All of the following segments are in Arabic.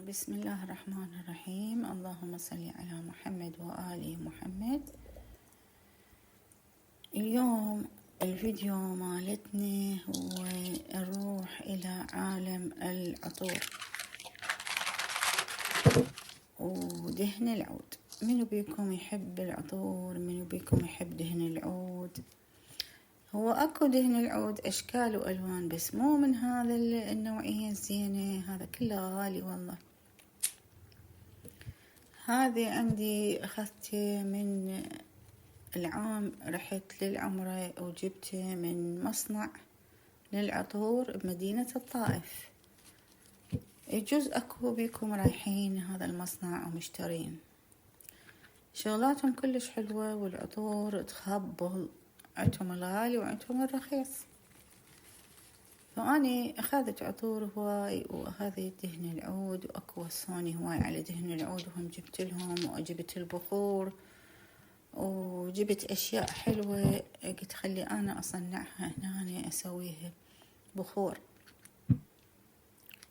بسم الله الرحمن الرحيم. اللهم صل على محمد وآل محمد. اليوم الفيديو مالتنا هو نروح إلى عالم العطور ودهن العود. منو بيكم يحب العطور؟ منو بيكم يحب دهن العود؟ هو اكو دهن العود اشكال والوان، بس مو من هذا النوعية الزينة، هذا كله غالي والله. هذه عندي اخذته من العام، رحت للعمرة وجبته من مصنع للعطور بمدينة الطائف. يجوز اكو بيكم رايحين هذا المصنع ومشترين، شغلاتهم كلش حلوة والعطور تخبل، عندهم الغالي وعندهم الرخيص. فأني أخذت عطور هواي وهذه دهن العود، وأكو وصوني هواي على دهن العود وهم جبت لهم، وجبت البخور وجبت أشياء حلوة. قلت خلي أنا أصنعها هنا، أسويها بخور.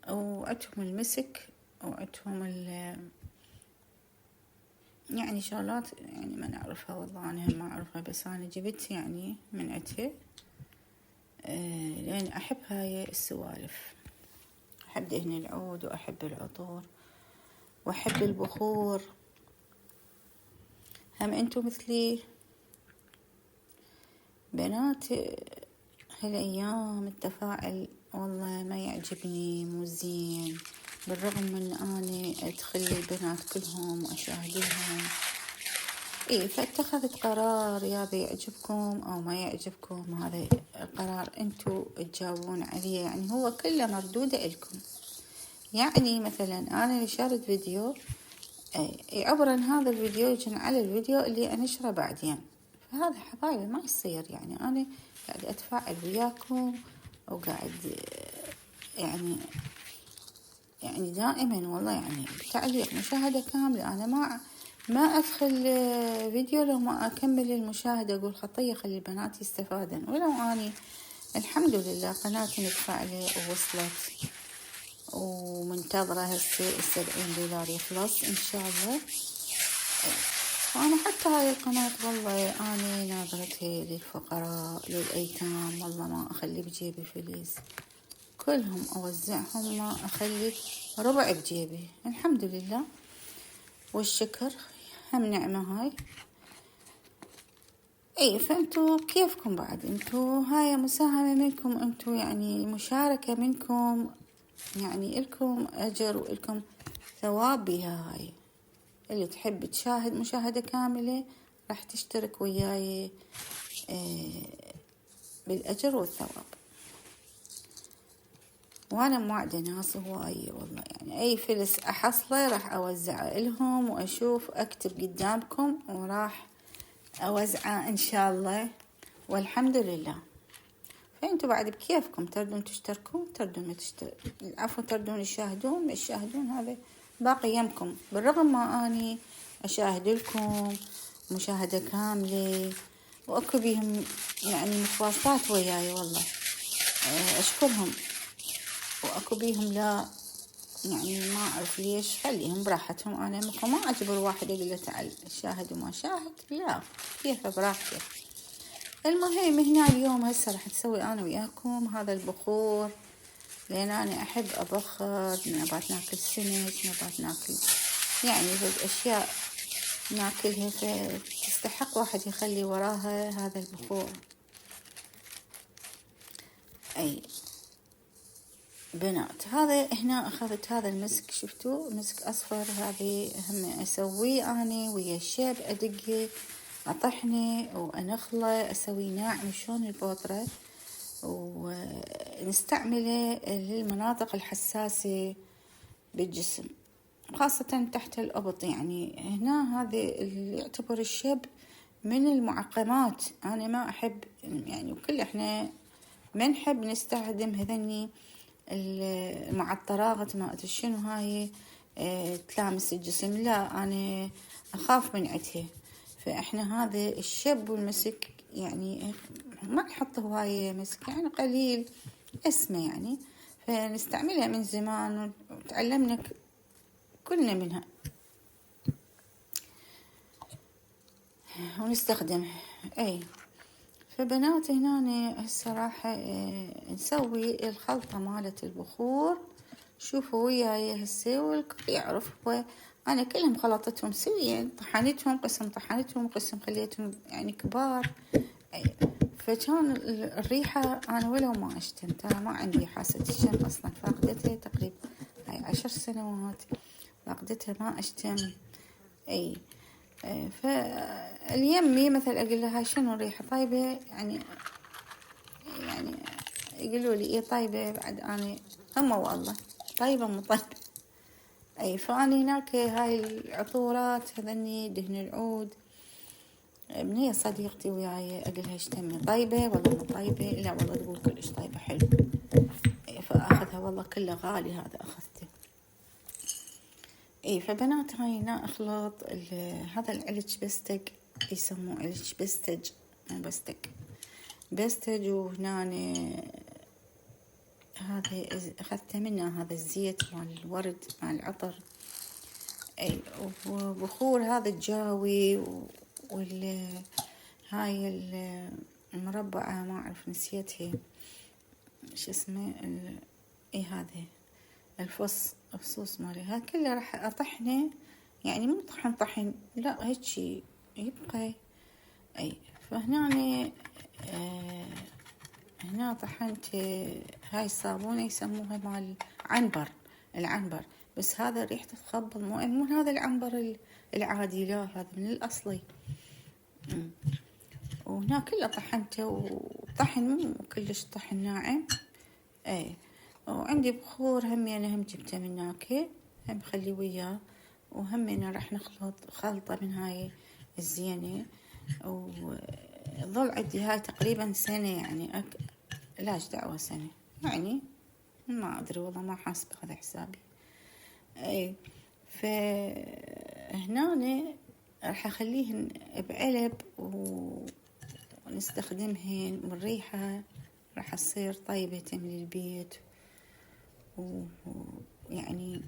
وعندهم المسك وعندهم يعني شغلات يعني ما نعرفها والله، أنا ما أعرفها، بس أنا جبت يعني من عندها لأن أحب هاي السوالف. أحب دهن العود وأحب العطور وأحب البخور. هم أنتو مثلي بنات هالأيام التفاعل والله ما يعجبني، مو زين، بالرغم من أنا أدخل البنات كلهم وأشاهدهم. فاتخذت قرار، يا يعجبكم أو ما يعجبكم، هذا القرار أنتو تجاوبون عليه، يعني هو كله مردودة إلكم. يعني مثلا أنا نشرت فيديو، عبرا هذا الفيديو يجن على الفيديو اللي أنشره بعدين، فهذا حبايبي ما يصير. يعني أنا قاعد أتفاعل وياكم وقاعد يعني دائما والله، يعني بتعليق مشاهدة كاملة. أنا ما أدخل فيديو لو ما أكمل المشاهدة، أقول خطية خلي البنات يستفادن. ولو أني الحمد لله قناتي متفاعلة ووصلت ومنتظرة هسه $70 يخلص إن شاء الله. وأنا حتى هاي القناة والله أنا ناظرتها للفقراء للأيتام، والله ما أخلي بجيبي فلوس، كلهم أوزعهم، ما أخلي ربع بجيبي، الحمد لله والشكر، هم نعمة هاي. فأنتوا كيفكم بعد؟ أنتوا هاي مساهمة منكم، أنتوا يعني مشاركة منكم، يعني إلكم أجر وإلكم ثواب بها. هاي اللي تحب تشاهد مشاهدة كاملة راح تشترك وياي بالأجر والثواب. وأنا موعدة ناس هواية والله، يعني أي فلس أحصله راح أوزعه لهم، وأشوف أكتب قدامكم وراح أوزعه إن شاء الله، والحمد لله. فأنتوا بعد بكيفكم، تردون تشتركون، تردون ما عفوا تردون تشاهدون، هذا باقي يمكم. بالرغم ما أني أشاهد لكم مشاهدة كاملة وأكو بيهم يعني متواصلات وياي والله، أشكرهم. وأكو بيهم لا يعني ما أعرف ليش، خليهم براحتهم. أنا ما أجبر واحد أقول له تعال شاهد وما شاهد، لا، كيف براحتي. المهم هنا اليوم هسه راح نسوي أنا وياكم هذا البخور، لأن أنا أحب أبخر. نبات ناكل سمك، نبات ناكل يعني أشياء ناكلها، فتستحق واحد يخلي وراها هذا البخور. أي بنات، هذا هنا أخذت هذا المسك، شفتوا مسك أصفر، هذه هم أسويه أنا ويا الشيب، أدقه أطحنه وأنخله أسوي ناعم شلون البودرة، ونستعمله للمناطق الحساسة بالجسم، خاصة تحت الأبط. يعني هنا هذا اللي يعتبر الشيب من المعقمات، أنا ما أحب يعني، وكل إحنا ما نحب نستخدم هذني المعطرات ما أدري شنو هاي تلامس الجسم، لا أنا أخاف من عدها. فإحنا هذا الشب والمسك يعني ما نحطه هواي مسك، يعني قليل اسمه يعني، فنستعملها من زمان وتعلمنا كلنا منها ونستخدمها. اي فبنات هنا الصراحة نسوي الخلطة مالت البخور. شوفوا وياي هسه والكل يعرف أنا كلهم خلطتهم سويا، طحنتهم قسم طحنتهم قسم خليتهم يعني كبار. فكان الريحة أنا ولو ما أشتم، ترى ما عندي حاسة الشم أصلا، فاقدتها تقريبا هاي 10 سنوات فاقدتها ما أشتم. أي فاليمي مثل أقول لها شنو الريحة طيبة، يعني يقولوا لي إيه طيبة، بعد أنا هم والله طيبة مو طيبة. أي فأنا هناك هاي العطورات هذني دهن العود، بنية صديقتي وياي أقولها اشتمي طيبة والله مو طيبة، لا والله تقول كلش طيبة حلو. فأخذها والله كله غالي هذا أخذته. اي فبنات هاي هنا اخلط هذا العلج بستق، يسموه علج بستج مو بستق، بستج. وهنا هذا اخذته منه هذا الزيت مال الورد مال العطر. اي وبخور هذا الجاوي هاي المربعة ما اعرف نسيتها شو اسمه اي هذا الفصوص مالي، هذا كله راح اطحنه، يعني مو طحن لا هيك يبقى. اي فهنا هنا طحنت هاي الصابونة يسموها مال العنبر، بس هذا ريحته تخبل، مو هذا العنبر العادي، لا هذا من الاصلي. وهنا كله طحنته، وطحن مو كلش طحن ناعم. اي وعندي بخور هم جبته من هناك، هم خلي وياه، وهم راح نخلط خلطة من هاي الزينة. وظل عندي هاي تقريبا سنة، يعني لاش دعوة سنة، يعني ما أدري والله ما حاسبة هذا حسابي. اي فهنا راح أخليهن بعلب ونستخدمهن، والريحة راح تصير طيبة تملي البيت. ويعني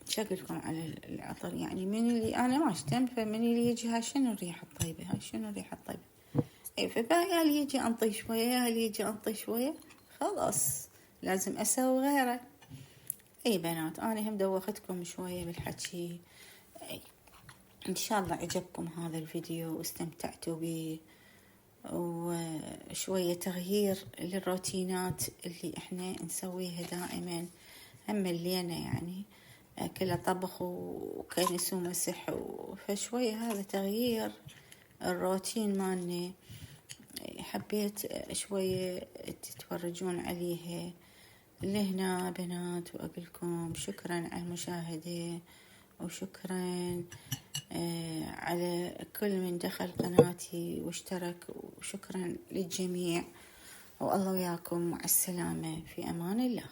شكلكم على العطر، يعني من اللي أنا ما أشتم، فمن اللي يجي هاي شنو الريحة الطيبة، هاي شنو الريحة الطيبة. اي فبقى اللي يجي أنطي شوية، اللي يجي أنطي شوية، خلاص لازم أسوي غيره. اي بنات أنا هم دوختكم شوية بالحكي. اي إن شاء الله عجبكم هذا الفيديو واستمتعتوا به، وشوية تغيير للروتينات اللي احنا نسويها دائما، هم ملينا يعني كله طبخ وكنس ومسح، فشوية هذا تغيير الروتين مالنا حبيت شوية تتفرجون عليها. لهنا بنات وأقولكم شكرا على المشاهدة، وشكرا على كل من دخل قناتي واشترك، وشكرا للجميع، والله وياكم، مع السلامة، في أمان الله.